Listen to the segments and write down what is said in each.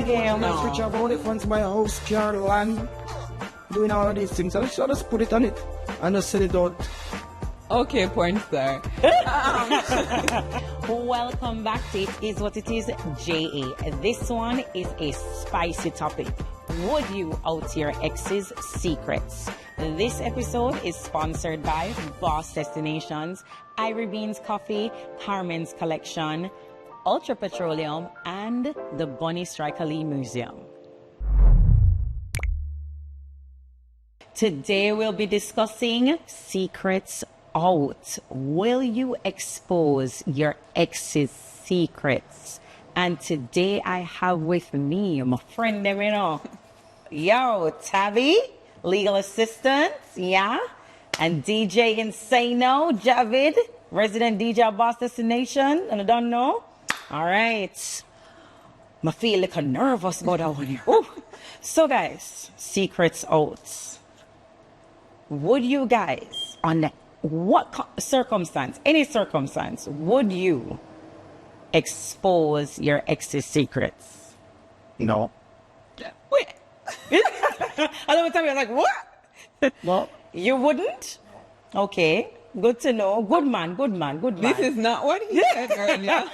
game. I switch up all the funds, my house, car, land, doing all of these things. So I just put it on it and just sell it out. Okay, porn star. Welcome back to It Is What It Is, JA. This one is a spicy topic. Would you out your ex's secrets? This episode is sponsored by Boss Destinations, Irie Beanz Coffee, Karmen's Kollection, Ultra Petroleum, and the Bunny Striker Lee Museum. Today we'll be discussing secrets out. Will you expose your ex's secrets? And today I have with me my friend, yo, Tabby, legal assistant, yeah, and DJInsaneo, Javid, resident DJ at Boss Destination, and I don't know. All right, I feel like I'm nervous about that one here. Ooh. So guys, secrets out. Would you guys, on what circumstance, any circumstance, would you expose your ex's secrets? No. Wait. I don't tell me, I was like, what? No. You wouldn't? Okay. Good to know. Good man, good man, good man. This is not what he said earlier.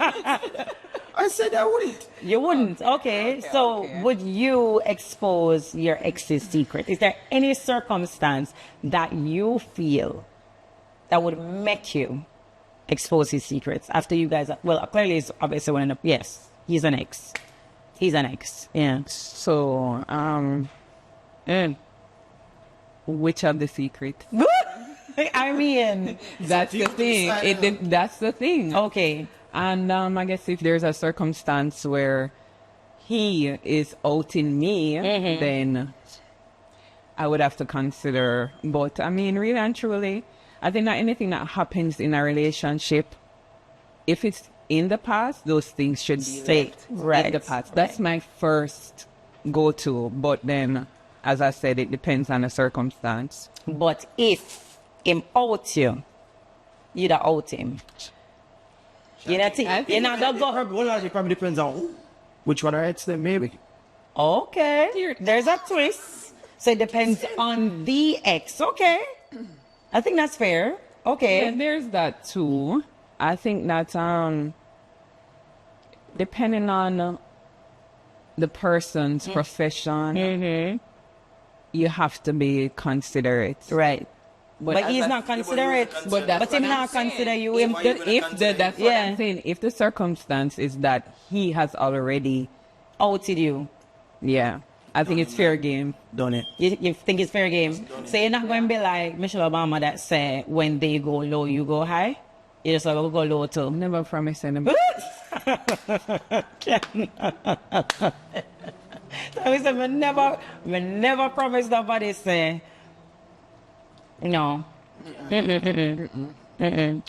I said I wouldn't. You wouldn't? Okay. So would you expose your ex's secret? Is there any circumstance that you feel that would make you expose his secrets after you guys, well, clearly it's obviously one of, yes, he's an ex. He's an ex. Yeah. So, which of the secret? I mean, That's the thing. That's the thing. okay. And I guess if there's a circumstance where he is outing me, then I would have to consider. But I mean, really and truly, I think that anything that happens in a relationship, if it's in the past, those things should be left in the past. That's my first go-to. But then, as I said, it depends on the circumstance. But if him out you, you'd out him. You know, you're not gonna go. Well, it probably depends on which one hurts them, maybe. Okay, there's a twist. So it depends on the ex. Okay, I think that's fair. Okay. And there's that too. I think that depending on the person's profession, you have to be considerate. Right. But he's not considerate. But him not consider you. That's what I'm saying. If the circumstance is that he has already outed you. Yeah. I think it's fair game. Done it. You think it's fair game? So you're not going to be like Michelle Obama that say when they go low, you go high? You just go low too. Never promise anybody. So we said, we never promise nobody say, no.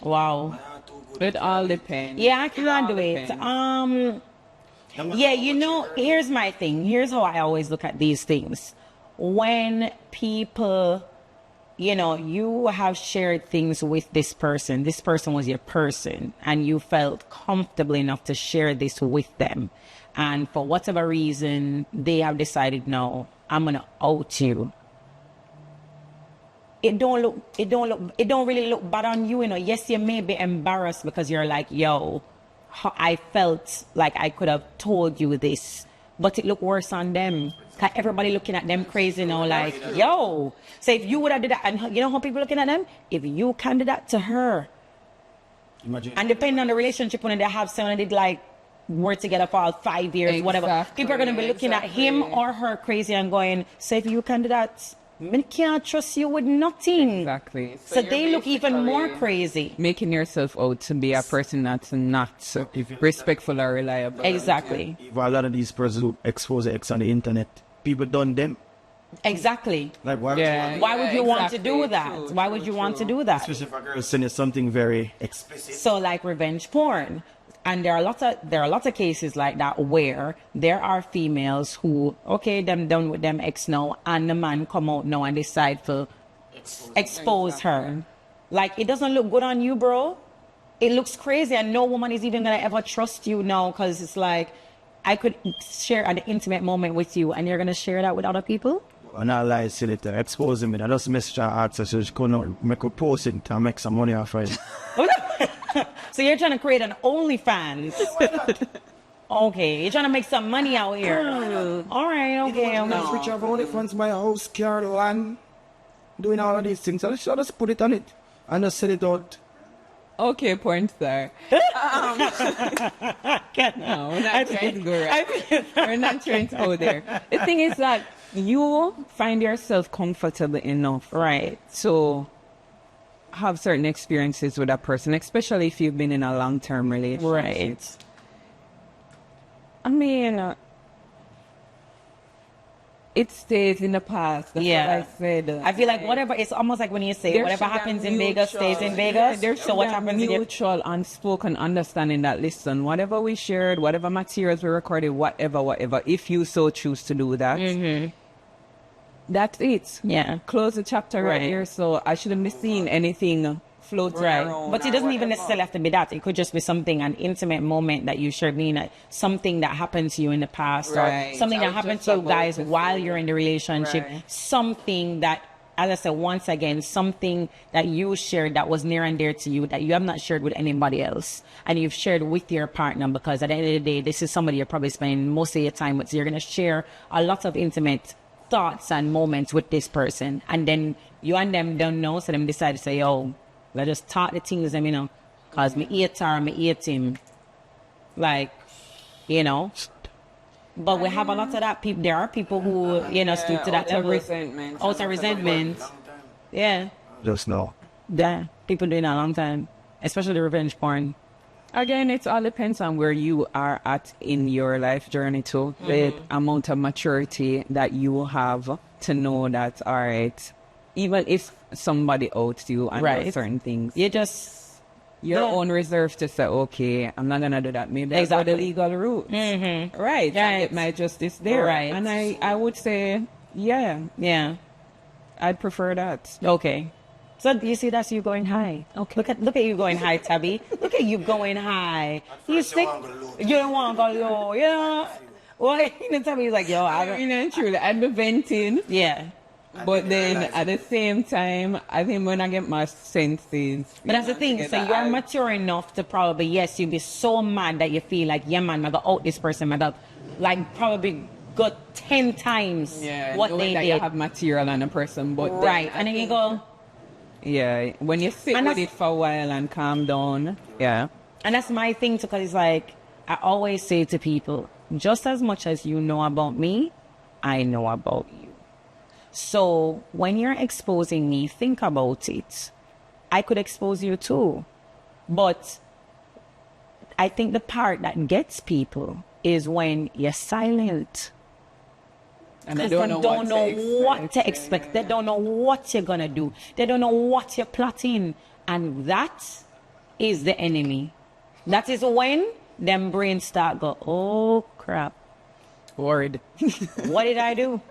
Wow. It all depends. Yeah, I can't do it. Yeah, you know, here's my thing. Here's how I always look at these things. When people, you know, you have shared things with this person was your person, and you felt comfortable enough to share this with them. And for whatever reason, they have decided, no, I'm going to out you. It don't really look bad on you, you know. Yes, you may be embarrassed because you're like, yo, I felt like I could have told you this, but it looked worse on them. Cause everybody looking at them crazy now, like, yo. So if you would have did that, and you know how people looking at them? If you can do that to her, Imagine. and depending on the relationship, when they have someone that did like work together for 5 years, whatever, people are going to be looking at him or her crazy and going, so if you can do that, I can't trust you with nothing. Exactly. So they look even more crazy. Making yourself out to be a person that's not respectful or reliable. Exactly. If a lot of these persons who expose the ex on the internet, people done them. Exactly. Like, why Why would you want to do that? Why would you want to do that? Especially if a girl is sending something very explicit. So like revenge porn. And there are lots of cases like that where there are females who, okay, them done with them ex now, and the man come out now and decide to expose her. Like, it doesn't look good on you, bro. It looks crazy, and no woman is even gonna ever trust you now, because it's like, I could share an intimate moment with you, and you're gonna share that with other people? And I lie, silly, to expose me. I just message her ask her, so she could make a post it and make some money off it. So you're trying to create an OnlyFans? Okay, you're trying to make some money out here. All right, okay. I'm not rich of OnlyFans, my house, car, land, doing all of these things. So let's just put it on it and just sell it out. Okay, porn star. No, we're not trying to go right. We're not trying to go there. The thing is that you find yourself comfortable enough, right, to have certain experiences with that person, especially if you've been in a long-term relationship. Right. I mean, it stays in the past. That's what I said. I feel like whatever, it's almost like when you say whatever happens in Vegas stays in Vegas. So what happens in mutual unspoken understanding that, listen, whatever we shared, whatever materials we recorded, whatever, if you so choose to do that, that's it. Yeah. Close the chapter right here. So I shouldn't be seeing anything floating around. But it doesn't even necessarily have to be that. It could just be something, an intimate moment that you shared, meaning something that happened to you in the past, or something that happened to you guys while you're in the relationship. Something that, as I said, once again, something that you shared that was near and dear to you that you have not shared with anybody else, and you've shared with your partner, because at the end of the day, this is somebody you're probably spending most of your time with. So you're going to share a lot of intimate thoughts and moments with this person, and then you and them don't know, so them decide to say, oh, let's just talk the things, you know, because me hate her, me hate him, like, you know. But we have a lot of that. There are people who, you know, stoop to that level. Resentment. Also resentment. Yeah. Just know. Yeah. People doing that a long time, especially the revenge porn. Again, it all depends on where you are at in your life journey too. The amount of maturity that you will have to know that, all right, even if somebody owes you and certain things, you just your own reserve to say, okay, I'm not gonna do that. Maybe exactly the legal route, right? Get my justice there, right? And I would say, yeah, I'd prefer that. Okay. So you see, that's you going high. Okay. Look at you going high, Tabby. Look at you going high. You think you don't want to go low, yeah? Well, you know, Tabby's like, yo, I don't. You know, truly, I'd be venting. Yeah. But then at the same time, I think when I get my senses. But that's the thing. So you're mature enough to probably, yes, you'd be so mad that you feel like, yeah, man, I got out this person, I got, like, probably got 10 times what they did. You have material on a person, but and then you go. Yeah, when you sit with it for a while and calm down. Yeah. And that's my thing too, because it's like, I always say to people, just as much as you know about me, I know about you. So when you're exposing me, think about it. I could expose you too. But I think the part that gets people is when you're silent. And they don't know what to expect. They don't know what you're going to do. They don't know what you're plotting. And that is the enemy. That is when them brains start go, oh, crap. Worried. What did I do?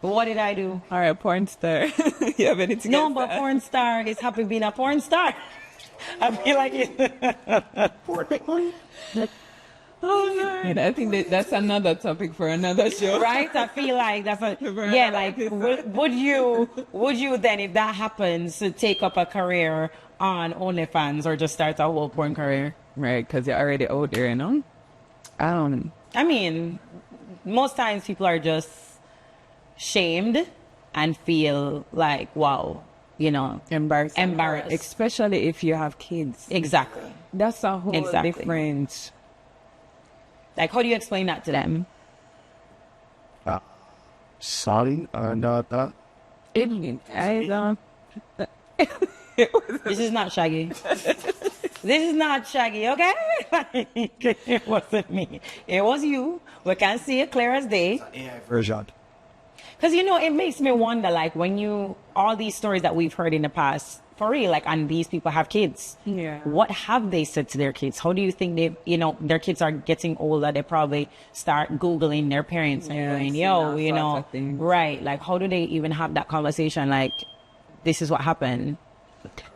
What did I do? All right, porn star. You have anything No, but porn star is happy being a porn star. I feel like it. Oh, Lord. I think that's another topic for another show. Right? I feel like that's like, would you then, if that happens, to take up a career on OnlyFans or just start a whole porn career? Right, because you're already out there, you know? I mean, most times people are just shamed and feel like, wow, you know, embarrassed. Especially if you have kids. Exactly. That's a whole different. Like, how do you explain that to them? Sorry, that. I don't. This is not Shaggy. This is not Shaggy, okay? It wasn't me. It was you. We can see it clear as day. AI version. Because, you know, it makes me wonder, like, when all these stories that we've heard in the past, for real, like, and these people have kids. Yeah. What have they said to their kids? How do you think their kids are getting older? They probably start Googling their parents and going, yo, you know, right. Like, how do they even have that conversation? Like, this is what happened.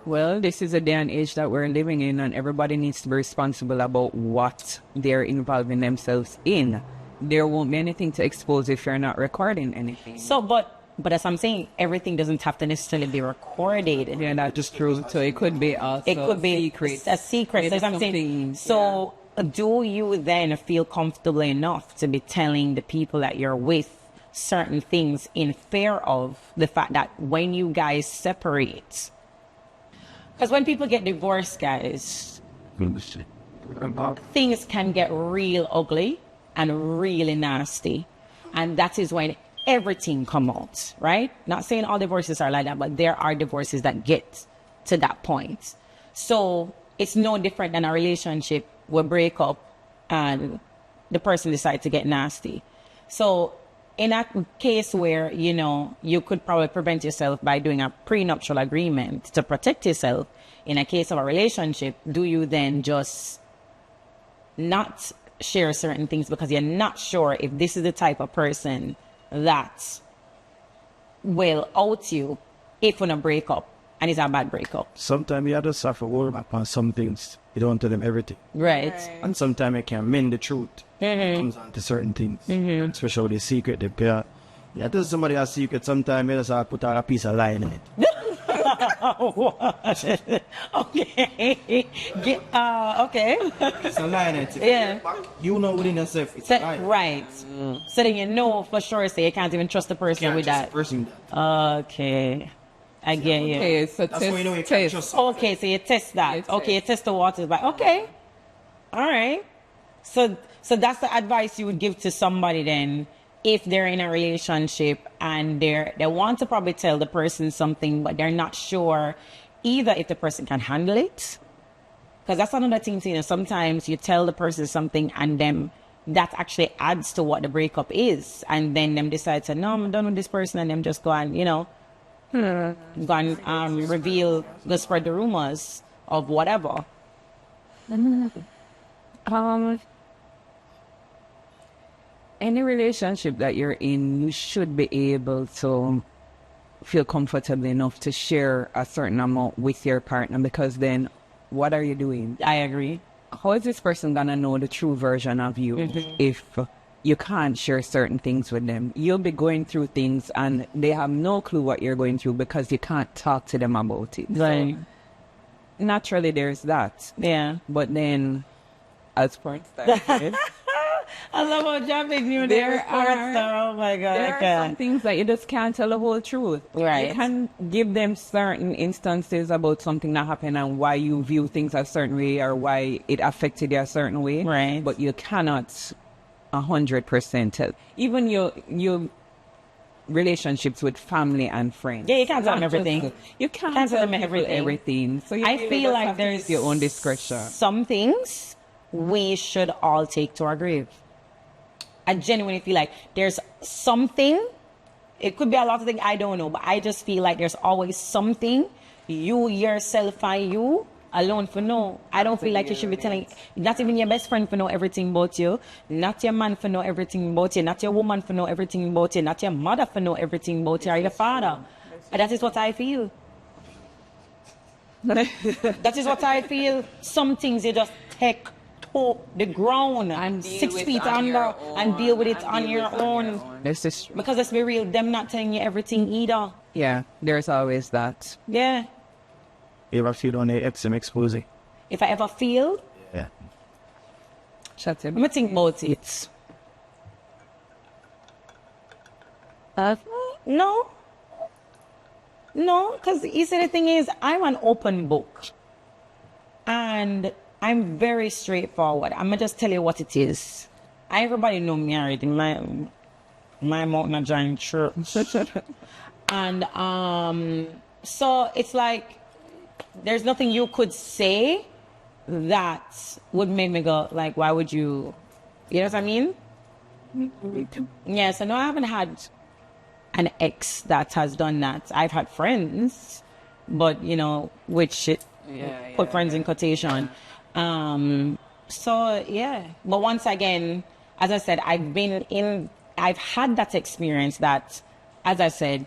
Well, this is a day and age that we're living in, and everybody needs to be responsible about what they're involving themselves in. There won't be anything to expose if you're not recording anything. So, but as I'm saying, everything doesn't have to necessarily be recorded. Yeah, that's just true. So it could be also It could be secret. a secret. So, I'm saying, so do you then feel comfortable enough to be telling the people that you're with certain things in fear of the fact that when you guys separate? Because when people get divorced, guys, things can get real ugly and really nasty. And that is when everything comes out, right? Not saying all divorces are like that, but there are divorces that get to that point. So it's no different than a relationship will break up and the person decides to get nasty. So in a case where, you know, you could probably prevent yourself by doing a prenuptial agreement to protect yourself, in a case of a relationship, do you then just not share certain things because you're not sure if this is the type of person that will out you if on a breakup and it's a bad breakup? Sometimes you have to suffer worry upon some things. You don't tell them everything. Right. And sometimes you can mend the truth. Comes on to certain things. Especially the secret. You tell somebody a secret, sometimes you just have to put out a piece of lie in it. Okay. Okay. It's a lie in it. Yeah. You know within yourself it's So, a lie. right. So then you know for sure, so you can't even trust the person Can't with trust that. the person. Okay. I get you. Okay, so That's why you know you can't trust someone. Okay, so you test that. You Okay, you test the waters. But okay. All right. So that's the advice you would give to somebody then if they're in a relationship and they want to probably tell the person something, but they're not sure either if the person can handle it. Because that's another thing, you know, sometimes you tell the person something and then that actually adds to what the breakup is. And then them decide to, no, I'm done with this person, and them just go and, you know, go and reveal, go spread the rumors of whatever. Any relationship that you're in, you should be able to feel comfortable enough to share a certain amount with your partner, because then what are you doing? I agree. How is this person gonna know the true version of you if you can't share certain things with them? You'll be going through things and they have no clue what you're going through because you can't talk to them about it. Right. So, naturally, there's that. Yeah. But then, as porn started, I love how jumping you There there. are- Oh my God. there Okay. are some things that you just can't tell the whole truth. Right. You can give them certain instances about something that happened and why you view things a certain way or why it affected you a certain way. Right. But you cannot 100% tell. Even your relationships with family and friends. Yeah, you can't tell them Not just- everything. You can't Can't tell tell them people everything. everything. So you I really feel just like have to there's use your own discretion. some things we should all take to our grave. I genuinely feel like there's something, it could be a lot of things, I don't know, but I just feel like there's always something you yourself and you alone for know. I don't feel like you should be telling, not even your best friend for know everything about you, not your man for know everything about you, not your woman for know everything about you, not your mother for know everything about you, or your father. And that is what I feel. That is what I feel. Some things you just take to the ground And deal 6 with feet on under your and deal with own, it and on deal your with own. This is true. Because let's be real, them not telling you everything either. Yeah, there's always that. Yeah. You ever feel on the Epsom exposing? If I ever feel, Yeah. Shut let me think about it. No. No, because you see, the thing is, I'm an open book. And I'm very straightforward. I'm going to just tell you what it is. Everybody know me already. My mouth not giant church. And so it's like, there's nothing you could say that would make me go, like, why would you know what I mean? Yeah, so no, I haven't had an ex that has done that. I've had friends, but you know, which put friends in quotation. So yeah, but once again, as I said, I've had that experience that, as I said,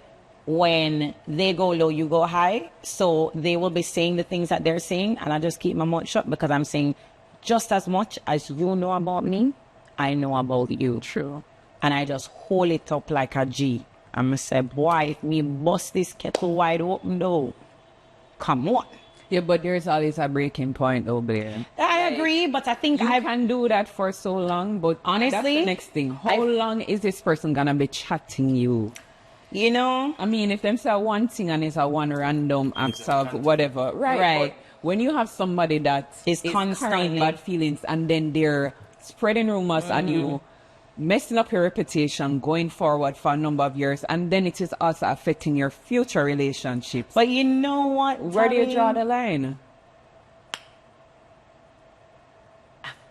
when they go low, you go high. So they will be saying the things that they're saying, and I just keep my mouth shut because I'm saying just as much as you know about me, I know about you. True. And I just hold it up like a G. I'm going to say, boy, if me bust this kettle wide open, though, come on. Yeah, but there's always a breaking point over there. I agree, but I think You I can do that for so long, but Honestly, that's the next thing. How long is this person gonna be chatting you? you know, I mean, if them say one thing and it's a one random act of whatever, right? Right. But when you have somebody that Is carrying constantly- bad feelings and then they're spreading rumors and you messing up your reputation going forward for a number of years, and then it is also affecting your future relationships. but you know what? Where do you Tabby? draw the line?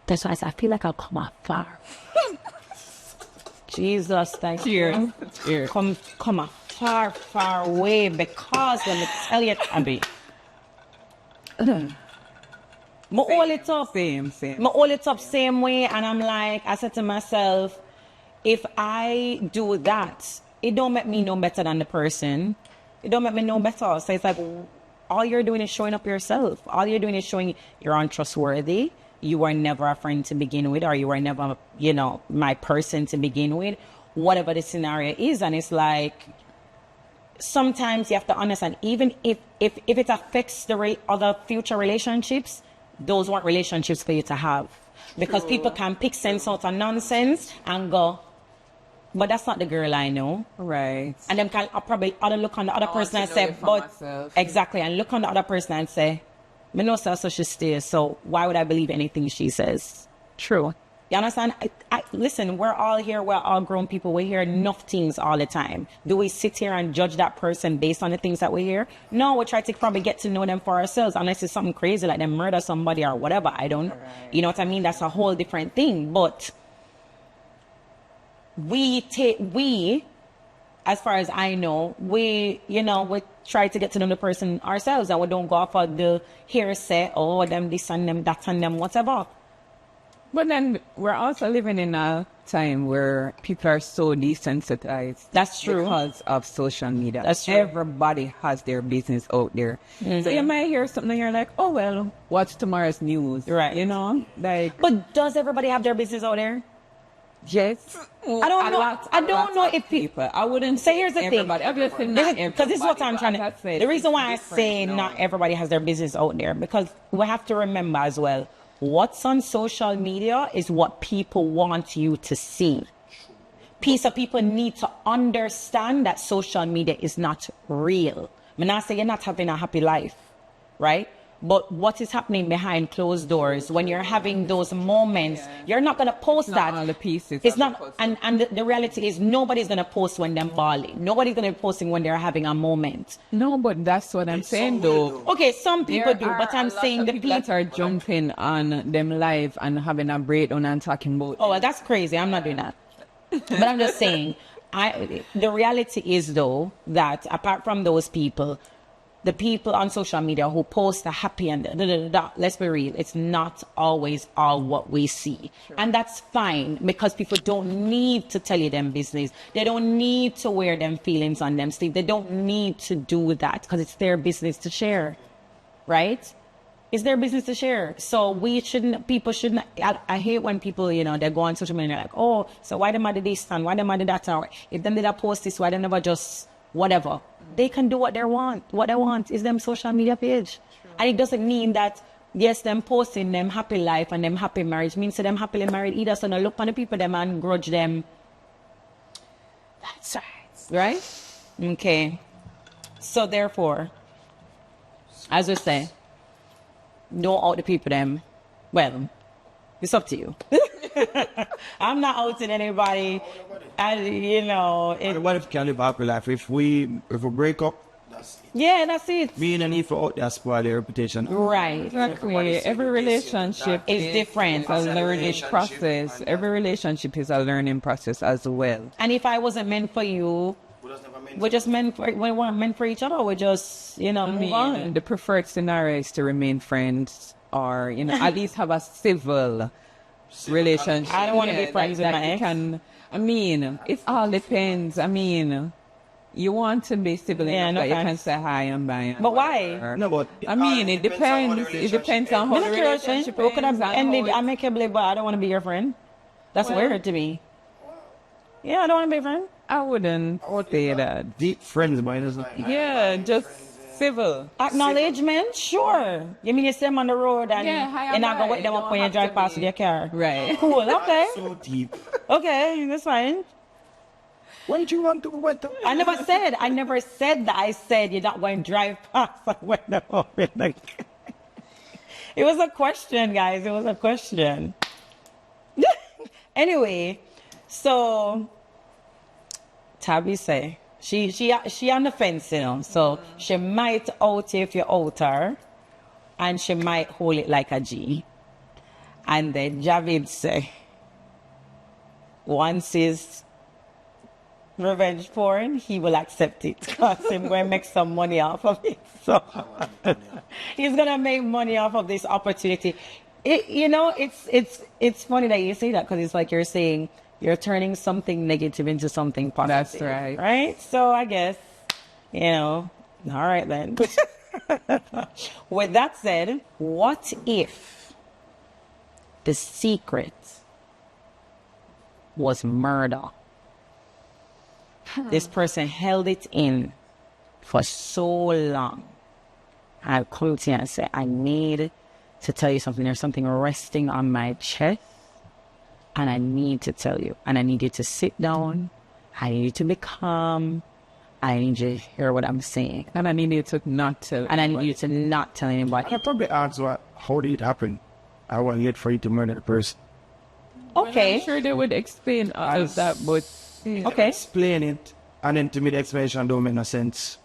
That's why I said, I feel like I'll come out far. Jesus, thank you. Cheers. Come a far, far away, because let me tell you, Tabby. Me hold it up. Same. Me hold it up same way, and I'm like, I said to myself, if I do that, it don't make me no better than the person. It don't make me no better. So it's like, all you're doing is showing up yourself. All you're doing is showing you're untrustworthy. You were never a friend to begin with, or you were never, you know, my person to begin with, whatever the scenario is. And it's like, sometimes you have to understand, even if it affects the other future relationships, those weren't relationships for you to have. Because people can pick sense out of nonsense and go, but that's not the girl I know. Right. And then can probably look on the other person and to know say, you for but myself. exactly, and look on the other person and say, me no say so she stays, so why would I believe anything she says? True. You understand? Listen, we're all here. We're all grown people. We hear enough things all the time. Do we sit here and judge that person based on the things that we hear? No, we try to probably get to know them for ourselves, unless it's something crazy like them murder somebody or whatever. I don't, you know what I mean? That's a whole different thing. But we, as far as I know, we try to get to know the person ourselves, and we don't go off of the hearsay, oh, them this and them that and them whatever. But then we're also living in a time where people are so desensitized. That's true. Because of social media. That's true. Everybody has their business out there. So you might hear something and you're like, oh, well, what's tomorrow's news? Right. You know? Like, But does everybody have their business out there? yes. I don't know. I don't know if people. I wouldn't say. Here's the everybody. thing. Obviously, not Because this is what I'm trying to. but as I said, The reason why I it's say different, not everybody has their business out there, because we have to remember as well, what's on social media is what people want you to see. People need to understand that social media is not real. I'm not saying you're not having a happy life, right? But what is happening behind closed doors when you're having those moments, you're not going to post It's that. not all the pieces. It's of the not, puzzle. and the reality is nobody's going to post when they're bawling. Nobody's going to be posting when they're having a moment. No, but that's what I'm saying, though. Okay, some people There do, but are I'm a lot saying of the people people. that are jumping on them live and having a breakdown and talking about. Oh, well, that's crazy. I'm not doing that. But I'm just saying, the reality is, though, that apart from those people, the people on social media who post the happy and let's be real, it's not always all what we see. Sure. And that's fine, because people don't need to tell you them business. They don't need to wear them feelings on them sleeve. They don't need to do that, because it's their business to share, right? It's their business to share. So people shouldn't, I hate when people, they go on social media and they're like, oh, so why them I did this and why them I did that? Or if them did I post this, why they never just whatever? They can do what they want. What they want is them social media page. True. And it doesn't mean that, yes, them posting them happy life and them happy marriage means to them happily married either. So no look on the people them and grudge them. That's right. Right? Okay. So therefore, as we say, don't out the people them. Well, it's up to you. I'm not outing anybody. What if we can live a happy life? If we break up, that's it. Yeah, that's it. Me and any for out there spoil their reputation. Right. Exactly. Every relationship is different. A learning process. Every relationship is a learning process as well. And if I wasn't meant for you, we weren't meant for each other. We just, move on. The preferred scenario is to remain friends, or at least have a civil relationship. I don't want to be friends with my ex. It all depends. You want to be civil enough no that you can thanks. say hi and bye. But why? No, but I mean, it depends. It depends on how I'm the not sure. relationship Who could have ends and ended how it- amicably, but I don't want to be your friend. That's Well- weird to me. Yeah, I don't want to be a friend. I wouldn't say that. deep friends, but it doesn't. Yeah, just civil. Acknowledgement, sure. You mean you see them on the road and Yeah, hi you're and not going to bye. wake them You up don't when you have drive to past be- with your car. Right. Cool, okay. So deep. Okay, that's fine. Why do you want to wait? I never said that. I said you're not going to drive past and wake them up. It was a question, guys. It was a question. Anyway, so Tabby say she on the fence, you know. So she might out you if you out her, and she might hold it like a G. And then Javid say, once is revenge porn, he will accept it because he's going to make some money off of it. So he's going to make money off of this opportunity. It's funny that you say that because it's like you're saying you're turning something negative into something positive. That's right. Right? So I guess, all right then. With that said, what if the secret was murder? This person held it in for so long. I come to you and say, I need to tell you something. There's something resting on my chest, and I need to tell you. And I need you to sit down. I need you to be calm. I need you to hear what I'm saying. And I need you to not tell. And I need you to not tell anybody. I probably ask how did it happen? I want yet for you to murder the person. Okay. I'm sure they would explain all of that, but Okay. Explain it, and then to me the explanation don't make no sense.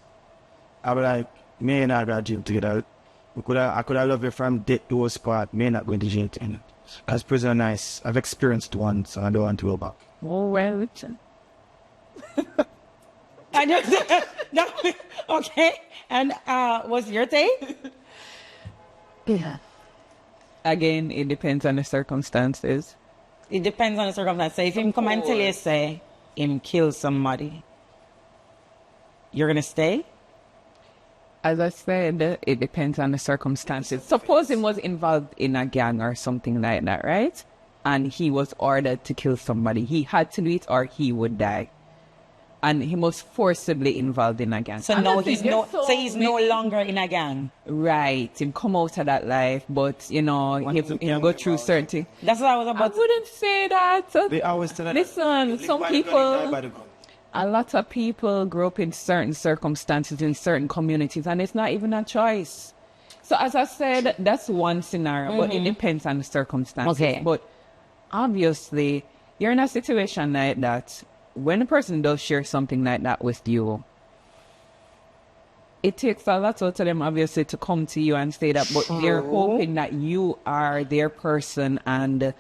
I be like, me and I got jail together. I could have loved you from death to us part. Me not going to jail together. As prison nice, I've experienced one, so I don't want to go back. oh well. I just, okay. And what's your take? Yeah. Again, it depends on the circumstances. It depends on the circumstance. So if him come and tell you, say, him kill somebody, you're going to stay? As I said, it depends on the circumstances. Suppose he was involved in a gang or something like that, right? And he was ordered to kill somebody. He had to do it or he would die. And he was forcibly involved in a gang. So And now that's it. There's he's no longer in a gang. Right. Him come out of that life, but, you know, he go through certain things. That's what I was I about. wouldn't say that. They always tell us, Listen, some people... A lot of people grow up in certain circumstances, in certain communities, and it's not even a choice. So as I said, that's one scenario, but it depends on the circumstances. Okay. But obviously, you're in a situation like that. When a person does share something like that with you, it takes a lot out of them, obviously, to come to you and say that, but they're hoping that you are their person and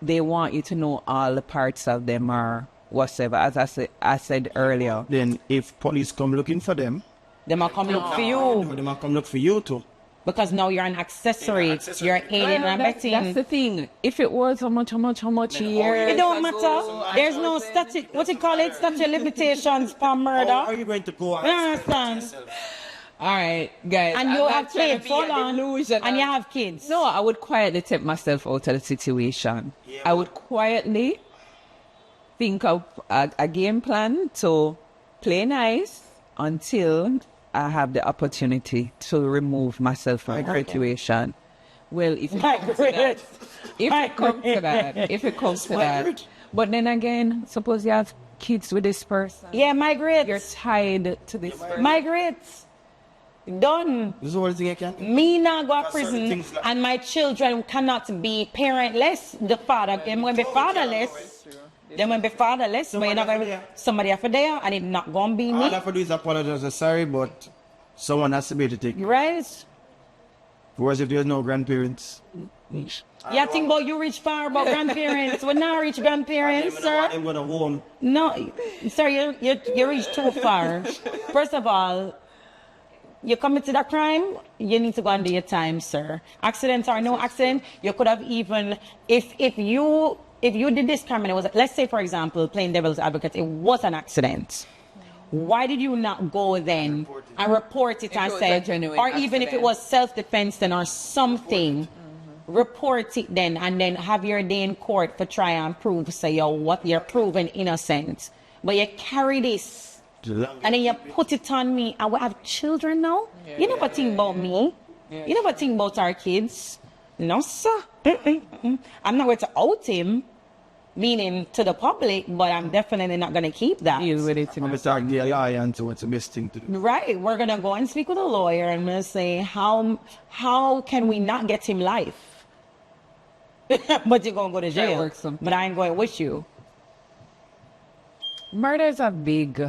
they want you to know all the parts of them or whatever, as I said earlier. Then if police come looking for them, They might come look for you they might come look for you too. because now you're an accessory. You're aiding and That's abetting. the thing. If it was how much years? It don't matter. There's no statute. What you call it? Statute of limitations for How murder. are you going to go You understand? All right, guys. And I'm you not have trying to kids. be Hold on. delusional. And you have kids. No, I would quietly take myself out of the situation. I would quietly think of a game plan to play nice until I have the opportunity to remove myself from the situation. Well, if it comes to that, if it comes to that. But then again, suppose you have kids with this person. Yeah, migrate. You're tied to this person. Migrate. Done. This is what I can. Me not go to That's certain prison, things like- and my children cannot be parentless. The father, them will be fatherless. Them will be fatherless. But you're not going to somebody after there, and it's not going to be All I me. have to do is apologize. I'm sorry, but someone has to be able to take. Right? Whereas if there's no grandparents, You think about you reach far about grandparents. We not reach grandparents, sir. I'm gonna home. No, sir, you reach too far. First of all, you committed a crime, you need to go and do your time, sir. Accident or no accident, you could have even, if you did this crime and it was, let's say for example, playing devil's advocate, it was an accident. Why did you not go then and report it If and it was say, a genuine or even if it accident. was self-defense then or something, report it then and then have your day in court for try and prove, say, yo, what you're proven innocent. But you carry this and then you put it on me. I will have children now. You never think about me. You never think about our kids. No, sir. I'm not going to out him, meaning to the public, but I'm definitely not going to keep that. Deal with it. I'm talking to a lawyer and so it's the best thing to do. Right. We're going to go and speak with a lawyer and we're going to say, how can we not get him life? But you're going to go to jail. works something. But I ain't going with you. Murder is a big.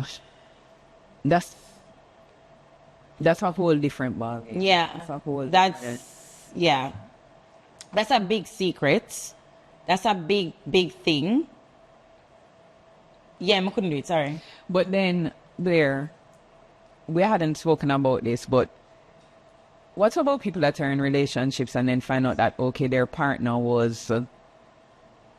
That's a whole different ballgame. Yeah. That's a whole. Yeah. That's a big secret. That's a big thing. Yeah, I couldn't do it. Sorry. But then, Blair, we hadn't spoken about this, but what about people that are in relationships and then find out that, okay, their partner was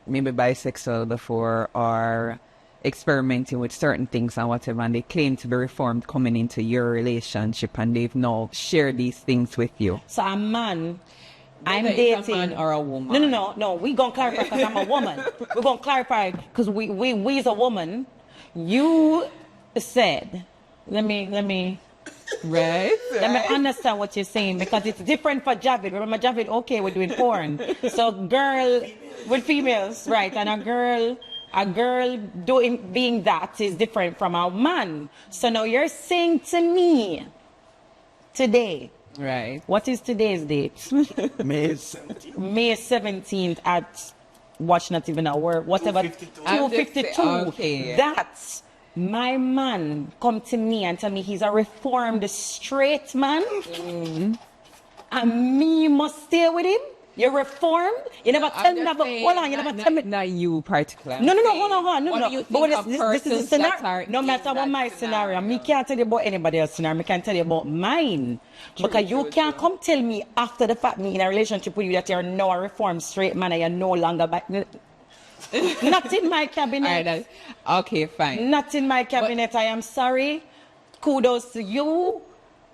maybe bisexual before or experimenting with certain things and whatever, and they claim to be reformed coming into your relationship and they've now shared these things with you? So a man, I'm Whether dating. it's a man or a woman. No. We gonna clarify because I'm a woman. We're gonna clarify because we as a woman. You said, let me Right? let me understand what you're saying because it's different for Javid. Remember, Javid, okay, we're doing porn. So girl with females, right? And a girl being that is different from a man. So now you're saying to me today. Right. What is today's date? May 17th. May 17th at watch not even a word, whatever. 2:52. Okay. That's my man come to me and tell me he's a reformed straight man. And me must stay with him. You're reformed. You never tell me about. Hold on, you never tell me. Not you particularly. No, hold on. No. What do you But think of this is the persons scenario. that are No in matter what that my scenario, me can't tell you about anybody else's scenario. Me can tell you about mine. Because you can't come tell me after the fact me in a relationship with you that you're now a reformed straight man and you're no longer back. Not in my cabinet. All right, okay, fine. Not in my cabinet. I am sorry. Kudos to you.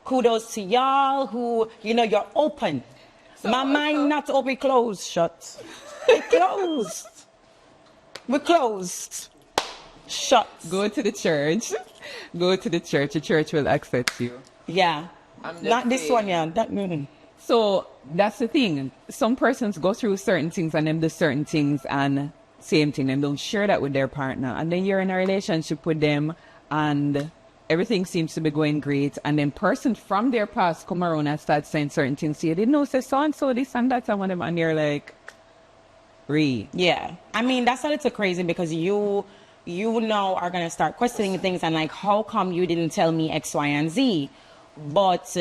Kudos to y'all who, you're open. My mind not open, closed, shut. It closed. We closed. Shut. Go to the church. Go to the church. The church will accept you. Yeah. Not this one, yeah. So that's the thing. Some persons go through certain things and them do certain things and same thing. Them don't share that with their partner. And then you're in a relationship with them and everything seems to be going great. And then persons from their past come around and start saying certain things. So you didn't know, say so-and-so, this and that. And whatever. And you're like, Yeah. I mean, that's a little crazy because you now are going to start questioning things and like, how come you didn't tell me X, Y, and Z? But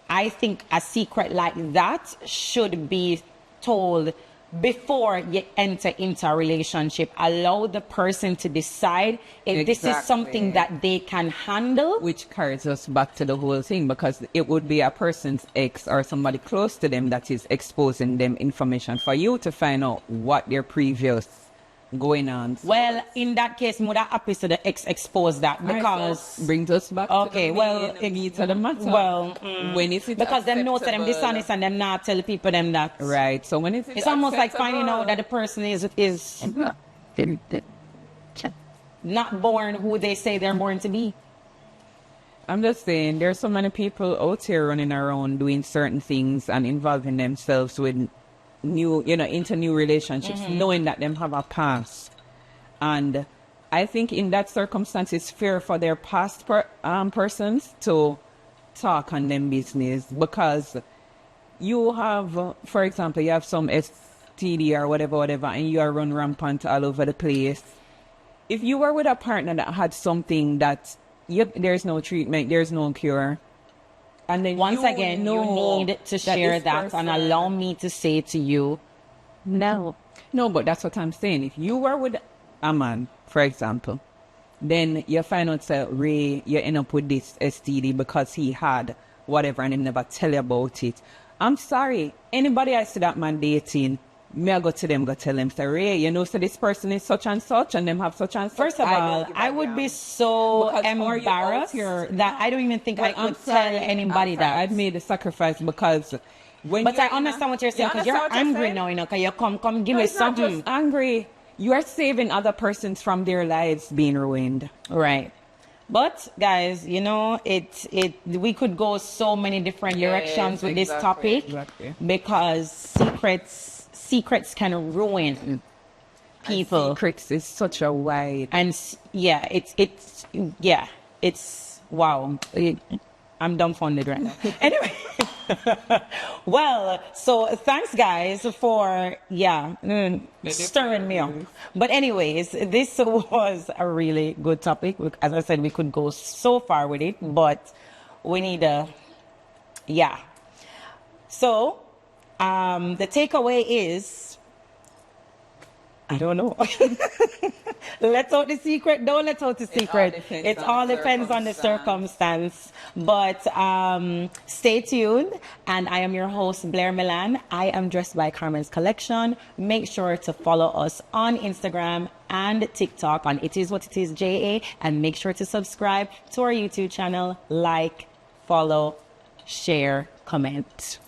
I think a secret like that should be told before you enter into a relationship. Allow the person to decide if this is something that they can handle. which carries us back to the whole thing, because it would be a person's ex or somebody close to them that is exposing them information for you to find out what their previous going on. Well, in that case, would that happy to the ex expose that because brings us back okay, to the well, meat of the matter. Well, when is it because them know that them acceptable? dishonest and them not tell people them that. Right. So when is it It's almost like acceptable? finding out that the person is not born who they say they're born to be. I'm just saying, there's so many people out here running around doing certain things and involving themselves with into new relationships, knowing that them have a past. And I think in that circumstance, it's fair for their past persons to talk on them business, because you have, for example, you have some STD or whatever, and you are run rampant all over the place. If you were with a partner that had something that there's no treatment, there's no cure, and then Once again, you need to share that and allow me to say to you, no. No, but that's what I'm saying. If you were with a man, for example, then you find out that Ray, you end up with this STD because he had whatever and he never tell you about it. I'm sorry. Anybody I see that man dating, me I go to them, go tell them, say, Ray, you know, so this person is such and such, and them have such and such. First of all, I would be so Because are you out embarrassed here- that I don't even think I could tell anybody that. I've made a sacrifice because when But you're I in a- understand what you're saying, because You you're understand what I'm angry saying? now, you know, because you come, give No, me it's not something. just angry. You are saving other persons from their lives being ruined. Right. But guys, you know, we could go so many different directions with this topic because secrets can ruin people. Secrets is such a wide. And yeah, it's wow. I'm dumbfounded right now. Anyway, well, so thanks guys for stirring me up. But anyways, this was a really good topic. As I said, we could go so far with it, but we need So the takeaway is, I don't know. Let's out the secret. Don't let out the secret. It all depends on the circumstance. But stay tuned. And I am your host, Blair Milan. I am dressed by Karmen's Collection. Make sure to follow us on Instagram and TikTok on Itiswhatitisja. And make sure to subscribe to our YouTube channel. Like, follow, share, comment.